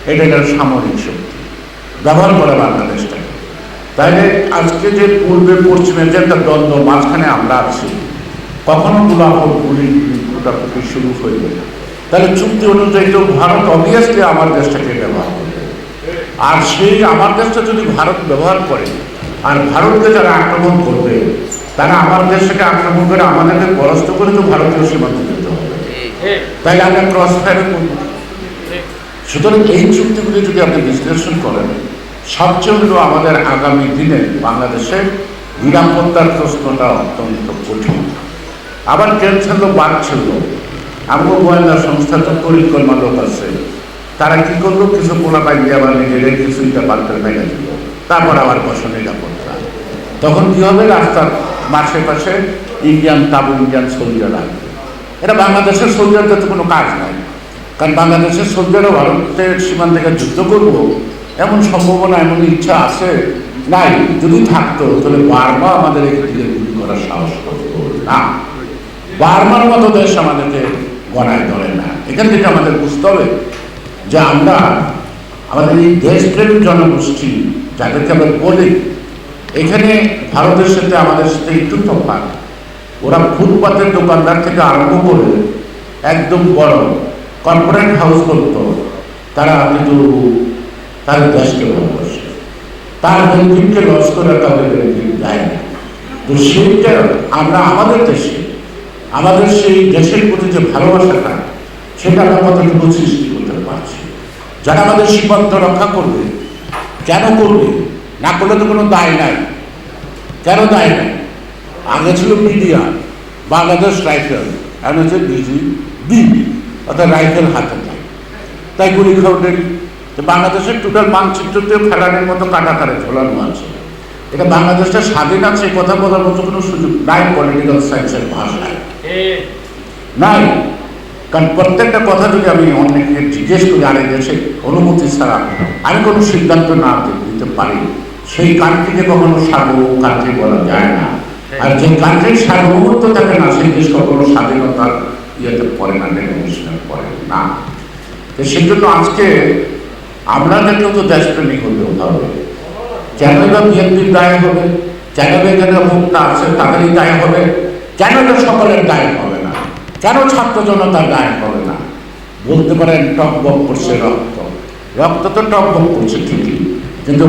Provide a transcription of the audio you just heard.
এটা একটা সামরিক শক্তি ব্যবহার করে বাংলাদেশটাকে। তাইলে আজকে যে পূর্বে পশ্চিমের যে একটা দ্বন্দ্ব মাঝখানে আমরা আছি, কখনো গোলাপর গুলি ফুটাফুটি শুরু হইবে না। তাহলে চুক্তি অনুযায়ী তো ভারত অবভিয়াসলি আমার দেশটাকে ব্যবহার করবে, আর সেই আমার দেশটা যদি ভারত ব্যবহার করে আর ভারতকে যারা আক্রমণ করবে তারা আমার দেশটাকে আক্রমণ করে আমাদেরকে পরাস্ত করে তো ভারতীয় সীমান্ত দিতে হবে, তাইলে আমরা ক্রস ফায়ার করব। সুতরাং এই চুক্তিগুলি যদি আপনি বিশ্লেষণ করেন, সবচেয়ে হলো আমাদের আগামী দিনে বাংলাদেশের নিরাপত্তার প্রশ্নটা অত্যন্ত কঠিন। আবার ট্রেন ছিল বাড়ছিল, আমগো গোয়েন্দা সংস্থা তো পরিকল্পনা লোক আছে, তারা কি করলো, কিছু পোলা পাইলে আবার নিজেদের কিছু ইটা বাড়তে ভেঙে দিল, তারপর আবার বসে নিরাপত্তা। তখন কি হবে, রাস্তার মাসে পাশে ইন্ডিয়ান তাবু ইন্ডিয়ান সোলজার লাগবে। এটা বাংলাদেশের সোলজারদের তো কোনো কাজ নাই, কারণ বাংলাদেশের সোলজারও ভারতের সীমান্ত থেকে যুদ্ধ করব এমন সম্ভাবনা, এমন ইচ্ছা আছে নাই। যদি থাকতো তাহলে বার্মা আমাদের এদিকে গুলি করার সাহস করতো না। বার্মার মতো দেশ আমাদেরকে গণায় ধরে না। এখান থেকে আমাদের বুঝতে হবে যে আমরা আমাদের এই দেশপ্রেমী জনগোষ্ঠী যাদেরকে আমরা বলি, এখানে ভারতের সাথে আমাদের সাথে একটু তফাৎ। ওরা ফুটপাতের দোকানদার থেকে আরম্ভ করে একদম বড় কর্পোরেট হাউস করত, তারা কিন্তু তার দেশকে ভালোবাসে, তার বেনিফিটকে লস করে তাদের বেনিফিট দেয় না। তো সেইটা আমরা আমাদের দেশে আমাদের সেই দেশের প্রতি যে ভালোবাসাটা, সেটা আমরা কতটুকু সৃষ্টি করতে পারছি। যারা আমাদের সীমান্ত রক্ষা করবে, কেন করবে, না করলে তো কোনো দায় নাই। কেন দায় নাই? আগে ছিল বিডিআর, বাংলাদেশ রাইফেল, এখন হচ্ছে বিজিবি, অর্থাৎ রাইফেল হাতে নেয়, তাই গুলি খাওয়ার। বাংলাদেশের টোটাল মানচিত্রতেও ফেরানের মতো কাটাতারে ঝোলানো আছে। এটা বাংলাদেশটা স্বাধীন আছে কথা বলার মতো কোনো সুযোগ নাই পলিটিক্যাল সায়েন্সের ভাষায়, নাই। কারণ প্রত্যেকটা কথা যদি আমি অনেককে জিজ্ঞেস করি, আরে দেশে অনুমতি ছাড়া আমি কোনো সিদ্ধান্ত না দিতে পারি, সেই কান্ট্রিকে কখনো সার্বভৌম কান্ট্রি বলা যায় না। আর যে কান্ট্রির সার্বভৌমত্ব থাকে না, সেই দেশ কখনো স্বাধীনতার ইয়েতে পড়ে না, ডেমোক্রেশনে পড়ে না। তো সেই জন্য আজকে আপনাদেরকেও তো দেশপ্রেমিক হতে হবে। কেন এটা বিএনপির দায় হবে, কেন এখানে মুক্তা আছে তাদেরই দায় হবে, কেন এটা সকলের দায় হবে না, কেন ছাত্র জনতার দায় হবে না? বলতে পারেন টক বক করছে রক্ত, রক্ত তো টক বক করছে ঠিকই, কিন্তু